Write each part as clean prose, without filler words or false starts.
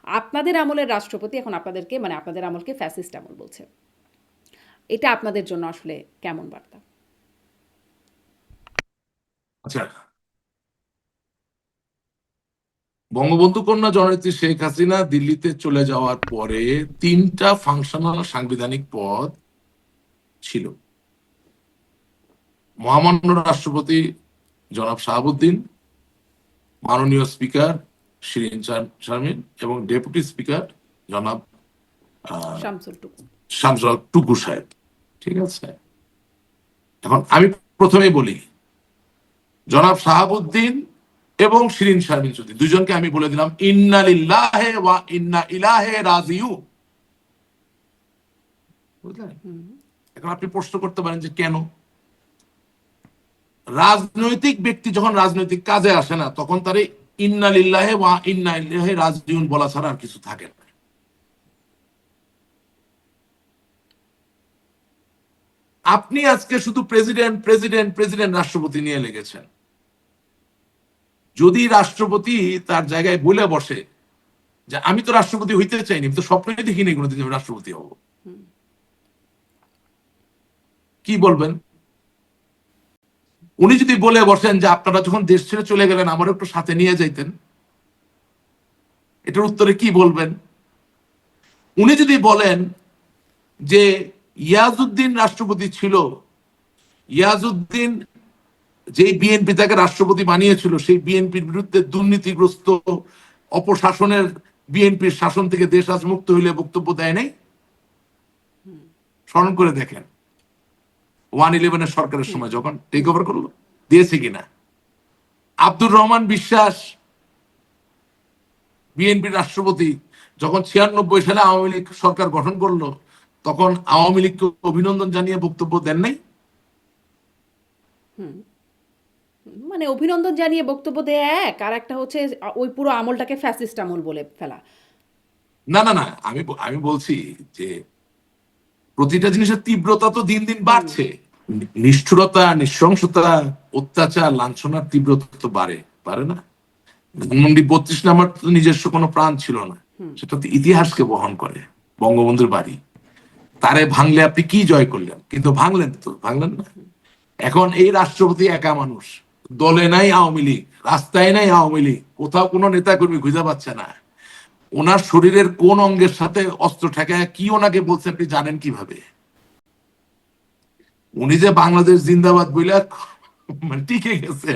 আপনাদের আমলের রাষ্ট্রপতি এখন আপনাদেরকে মানে আপনাদের আমলকে ফ্যাসিস্ট আমল বলছে। এটা আপনাদের জন্য আসলে কেমন বার্তা? আচ্ছা, বঙ্গবন্ধু কন্যা জননেত্রী শেখ হাসিনা দিল্লিতে চলে যাওয়ার পরে তিনটা ফাংশনাল সাংবিধানিক পদ ছিল। মহামান্য রাষ্ট্রপতি জনাব শাহাবুদ্দিন, মাননীয় স্পিকার শিরিন শারমিন এবং ডেপুটি স্পিকার জনাব শামসুল টুকু। শামসুল হক টুকু সাহেব। ঠিক আছে, এখন আমি প্রথমেই বলি, জনাব শাহাবুদ্দিন এবং শিরিন শারমিন চৌধুরী দুজনকে আমি বলে দিলাম ইন্না লিল্লাহি ওয়া ইন্না ইলাইহি রাজিউন। বুঝলেন? এখন আপনি প্রশ্ন করতে পারেন যে কেন? রাজনৈতিক ব্যক্তি যখন রাজনৈতিক কাজে আসে না, তখন তার ইন্না লিল্লাহি ওয়া ইন্না ইলাইহি রাজিউন বলা ছাড়া আর কিছু থাকে না। আপনি আজকে শুধু প্রেসিডেন্ট প্রেসিডেন্ট প্রেসিডেন্ট রাষ্ট্রপতি নিয়ে লেগেছেন। যদি রাষ্ট্রপতি তার জায়গায় বলে বসে যে আমি তো রাষ্ট্রপতি হইতে চাইনি, আমি তো স্বপ্নে দেখিনি কোনোদিন আমি রাষ্ট্রপতি হব, কি বলবেন? উনি যদি বলে বসেন যে আপনারা যখন দেশ ছেড়ে চলে গেলেন আমার একটু সাথে নিয়ে যাইতেন, এটার উত্তরে কি বলবেন? উনি যদি বলেন যে ইয়াজউদ্দিন রাষ্ট্রপতি ছিল, ইয়াজউদ্দিন যেই বিএনপি তাকে রাষ্ট্রপতি বানিয়েছিল সেই বিএনপির বিরুদ্ধে দুর্নীতিগ্রস্ত অপশাসনের বিএনপির শাসন থেকে দেশ আজ মুক্ত হইলে বক্তব্য দেয় নাই, স্মরণ করে দেখেন 111 সরকারের সময় যখন টেক ওভার করলো, দিয়েছে কিনা? আব্দুর রহমান বিশ্বাস বিএনপির রাষ্ট্রপতি যখন 96 সালে আওয়ামী লীগ সরকার গঠন করলো, তখন আওয়ামী লীগকে অভিনন্দন জানিয়ে বক্তব্য দেন নাই? মানে অভিনন্দন জানিয়ে বক্তব্য দেয়া এক, আর একটা হচ্ছে ওই পুরো আমলটাকে ফ্যাসিস্ট আমল বলে ফেলা। না না না, আমি বলছি যে প্রতিটা জিনিসের তীব্রতা তো দিন দিন বাড়ছে। নিষ্ঠুরতা, নৃশংসতা, অত্যাচার, লাঞ্ছনার তীব্রতা তো বাড়ে, পারে না? ধানমন্ডি 32 নাম্বার তো নিজস্ব কোনো প্রাণ ছিল না, সেটা তো ইতিহাসকে বহন করে, বঙ্গবন্ধুর বাড়ি। তারে ভাঙলে আপনি কি জয় করলেন? কিন্তু ভাঙলেন তো, ভাঙলেন না। এখন এই রাষ্ট্রপতি একা মানুষ, দলে নাই আওয়ামী লীগ, রাস্তায় নাই আওয়ামী লীগ, কোথাও কোনো নেতা কর্মী খুঁজে পাচ্ছে না। ওনার শরীরের কোন অঙ্গের সাথে অস্ত্র ঠেকায় কি ওনাকে বলছে আপনি জানেন কিভাবে? উনি যে বাংলাদেশ জিন্দাবাদ বইলা মানে টিকে গেছে,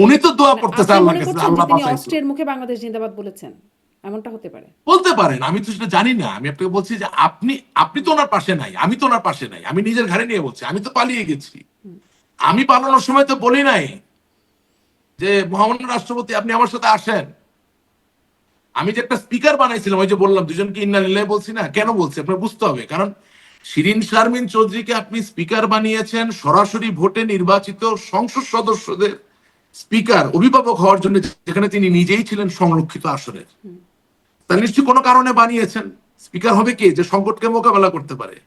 উনি তো দোয়া মানে করতেছে আপনি আল্লাহর মনে কাছে, করছেন যে আল্লাহ তিনি বাঁচাইতো। অস্ত্রের মুখে বাংলাদেশ জিন্দাবাদ বলেছেন? এমনটা হতে পারে? বলতে পারেন, আমি তো সেটা জানি না। আমি আপনাকে বলছি যে আপনি আপনি তো ওনার পাশে নাই, আমি তো ওনার পাশে নাই, আমি নিজের ঘাড়ে নিয়ে বলছি, আমি তো পালিয়ে গেছি। আমি পালানোর সময় তো বলি নাই যে মহামান্য রাষ্ট্রপতি আপনি আমার সাথে আসেন। আমি যে একটা স্পিকার বানাইছিলাম, ওই যে বললাম দুজনকে ইন্না লিল্লাহি বলছি না, কেন বলছি আপনার বুঝতে হবে। কারণ শিরিন শারমিন চৌধুরীকে আপনি স্পিকার বানিয়েছেন সরাসরি ভোটে নির্বাচিত সংসদ সদস্যদের স্পিকার, অভিভাবক হওয়ার জন্য, যেখানে তিনি নিজেই ছিলেন সংরক্ষিত আসনের। তাহলে নিশ্চয়ই কোনো কারণে বানিয়েছেন। স্পিকার হবে কে? যে সংকটকে মোকাবেলা করতে পারে।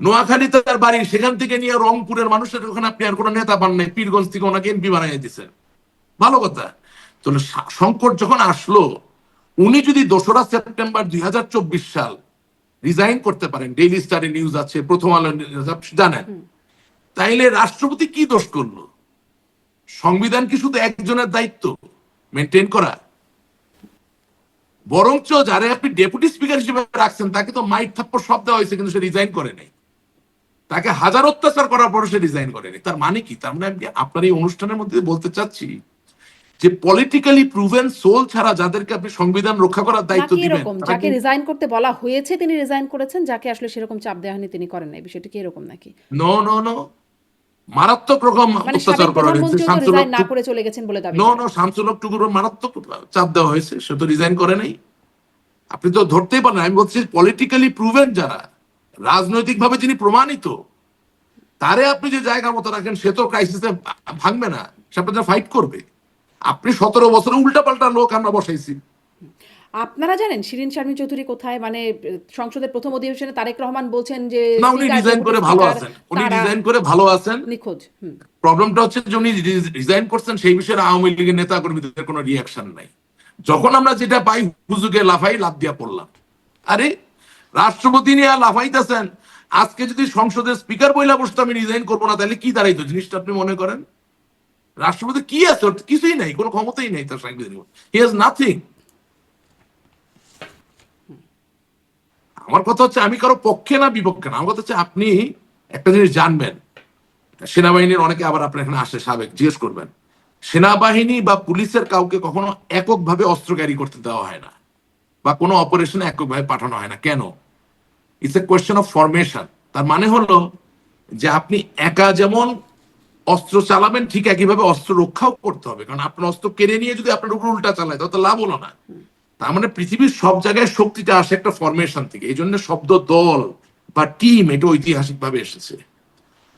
নোয়াখালী তার বাড়ি, সেখান থেকে নিয়ে রংপুরের মানুষের ওখানে আপনি আর কোনো নেতা পান নাই, পীরগঞ্জ থেকে ওনাকে এমপি বানিয়ে দিচ্ছেন, ভালো কথা। তাহলে সংকট যখন আসলো, উনি যদি 2রা সেপ্টেম্বর 2024 রিজাইন করতে পারেন, ডেইলি স্টারে নিউজ আছে, প্রথম আলো নিউজ জানেন, তাইলে রাষ্ট্রপতি কি দোষ করলো? সংবিধান কি শুধু একজনের দায়িত্ব মেনটেন করা? বরঞ্চ যারা আপনি ডেপুটি স্পিকার হিসেবে রাখছেন তাকে তো মাইক থাপ্পড় সব দেওয়া হয়েছে, কিন্তু সে রিজাইন করে নাই। তাকে হাজার অত্যাচার করার পরে সে রিজাইন করেনি। তার মানে কি? তার মানে আমি আপনার এই অনুষ্ঠানের মধ্যে বলতে চাচ্ছি যে পলিটিক্যালি প্রুভেন সোল ছাড়া যাদেরকে আপনি সংবিধান রক্ষা করার দায়িত্ব নাকি দিবেন এরকম তারা যাকে কি? রিজাইন করতে বলা হয়েছে তিনি রিজাইন করেছেন, যাকে আসলে সেরকম চাপ দেওয়া হয়নি তিনি করেন নাই, বিষয়টা কি এরকম নাকি? নো নো নো, মারাত্মক রকম মানে অত্যাচার সাবেক করা হয়েছে। প্রধানমন্ত্রীও তো শামসুল রিজাইন হক না করে চলে গেছেন বলে দাবি নো করেন। নো, শামসুল হক টুকুর মারাত্মক চাপ দেওয়া হয়েছে, সে তো রিজাইন করে নাই। আপনি তো ধরতেই পারেন। আমি বলছি পলিটিক্যালি প্রুভেন যারা, রাজনৈতিক ভাবে যিনি প্রমাণিত, তারে আপনি যে জায়গা মতো রাখেন, সে তো ক্রাইসিসে ভাঙবে না, সে আপনার ফাইট করবে। আপনি 17 বছরে উল্টা পাল্টা লোক আমরা বসাইছি। আপনারা জানেন শিরিন শারমিন চৌধুরী কোথায়? মানে সংসদের প্রথম অধিবেশনে তারেক রহমান বলছেন যে না, উনি স্পিকার, রিজাইন ডেপুটি করে ভালো স্পিকার আছেন, উনি তারা রিজাইন করে ভালো আছেন। নিখোঁজ। প্রবলেমটা হচ্ছে যে উনি রিজাইন করছেন, সেই বিষয়ে আওয়ামী লীগের নেতা কর্মীদের কোনো রিয়াকশন নাই। যখন আমরা যেটা পাই হুজুকে লাফাই লাফ দিয়া পড়লাম। আরে রাষ্ট্রপতি নিয়ে লাফাইতেছেন, আজকে যদি সংসদের স্পিকার বইলা বসতো আমি রিজাইন করবো না, তাহলে কি দাঁড়াইতো জিনিসটা আপনি মনে করেন? রাষ্ট্রপতি কি আছে? ওর কিছুই নাই, কোনো ক্ষমতাই নাই তার সাংবিধানিক, হি হ্যাজ নাথিং। আমার কথা হচ্ছে আমি কারো পক্ষে না বিপক্ষে না, আমার কথা হচ্ছে আপনি একটা জিনিস জানবেন, সেনাবাহিনীর অনেকে আবার আপনার এখানে আসে সাবেক, জিজ্ঞেস করবেন, সেনাবাহিনী বা পুলিশের কাউকে কখনো এককভাবে অস্ত্র ক্যারি করতে দেওয়া হয় না, বা কোনো অপারেশনে এককভাবে পাঠানো হয় না। কেন? It's a question of formation. তার মানে হলো যে আপনি একা যেমন অস্ত্র চালাবেন, ঠিক একইভাবে অস্ত্র রক্ষাও করতে হবে, কারণ আপনার অস্ত্র কেড়ে নিয়ে যদি আপনার উপর উল্টা চালায় তাহলে তো লাভ হলো না। তার মানে পৃথিবীর সব জায়গায় শক্তিটা আসে একটা ফরমেশন থেকে, এই জন্য শব্দ দল বা টিম এটা ঐতিহাসিক ভাবে এসেছে।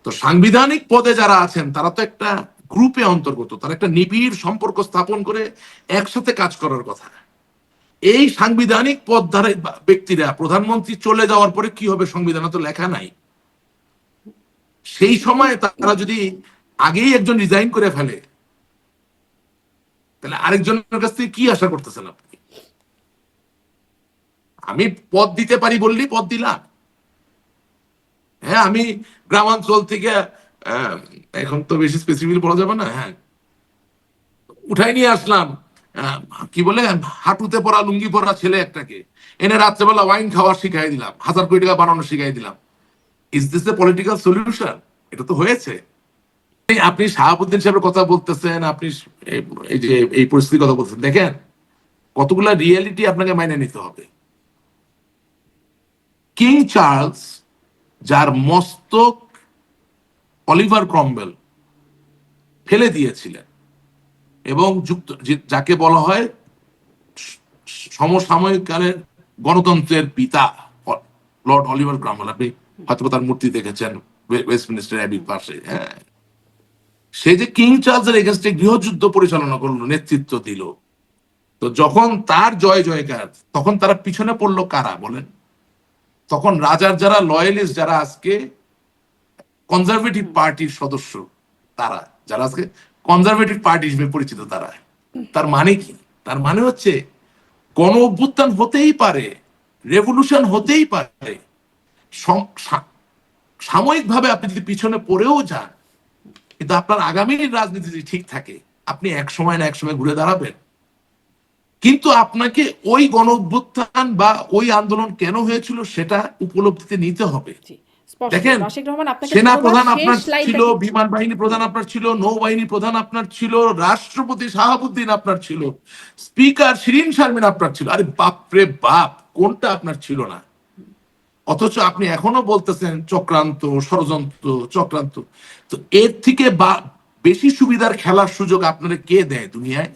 তো সাংবিধানিক পদে যারা আছেন তারা তো একটা গ্রুপে অন্তর্গত, তারা একটা নিবিড় সম্পর্ক স্থাপন করে একসাথে কাজ করার কথা। এই সাংবিধানিক পদধারী ব্যক্তিরা প্রধানমন্ত্রী চলে যাওয়ার পরে কি হবে সংবিধানে তো লেখা নাই। সেই সময় তারা যদি আগেই একজন রিজাইন করে ফেলে, তাহলে আরেকজনের কাছ থেকে কি আশা করতেছেন আপনি? আমি পদ দিতে পারি বললেই পদ দিলাম। হ্যাঁ, আমি গ্রামাঞ্চল থেকে এখন তো বেশি স্পেসিফিক বলা যাবে না, হ্যাঁ, উঠাই নিয়ে আসলাম, কি বলে, হাঁটুতে পড়া লুঙ্গি পরা ছেলে একটাকে এনে রাত্রেবেলা ওয়াইন খাওয়া শিখাই দিলাম, 1000 কোটি টাকা বানানো শিখাই দিলাম। Is this a political solution? এটা তো হয়েছে। আপনি শাহাবুদ্দিন সাহেবের কথা বলতেছেন, আপনি এই যে এই পরিস্থিতির কথা বলতেছেন, দেখেন কতগুলা রিয়েলিটি আপনাকে মাইনে নিতে হবে। কিং চার্লস, যার মস্তক অলিভার ক্রমওয়েল ফেলে দিয়েছিলেন, এবং যাকে বলা হয় সমসাময়িক কালের গণতন্ত্রের পিতা, লর্ড অলিভার ক্রমওয়েল, আপনি হয়তো তার মূর্তি দেখেছেন ওয়েস্টমিনিস্টার অ্যাবির পাশে। হ্যাঁ, সে যে কিং চার্লসের এগেনস্টে গৃহযুদ্ধ পরিচালনা করলো, নেতৃত্ব দিল, তো যখন তার জয় জয়কার, তখন তারা পিছনে পড়লো কারা বলেন? তখন রাজার যারা লয়ালিস্ট, যারা আজকে কনজারভেটিভ পার্টির সদস্য, তারা যারা আজকে কনজারভেটিভ পার্টি হিসেবে পরিচিত, তারা। তার মানে কি? তার মানে হচ্ছে গণ অভ্যুত্থান হতেই পারে, রেভলিউশন হতেই পারে, সাময়িকভাবে আপনি যদি পিছনে পড়েও যান, কিন্তু আপনার আগামীর রাজনীতি যদি ঠিক থাকে, আপনি এক সময় না এক সময় ঘুরে দাঁড়াবেন। কিন্তু আপনাকে ওই গণ অভ্যুত্থান বা ওই আন্দোলন কেন হয়েছিল সেটা উপলব্ধিতে নিতে হবে। দেখেন, সেনা প্রধান আপনার ছিল, বিমান বাহিনী প্রধান আপনার ছিল, নৌবাহিনী প্রধান আপনার ছিল, রাষ্ট্রপতি শাহাবুদ্দিন আপনার ছিল, স্পিকার শিরিন শারমিন আপনার ছিল। আরে বাপরে বাপ, কোনটা আপনার ছিল না? অথচ আপনি এখনো বলতেছেন চক্রান্ত, ষড়যন্ত্র, চক্রান্ত। তো এর থেকে বেশি সুবিধার খেলার সুযোগ আপনারা কে দেয় দুনিয়ায়?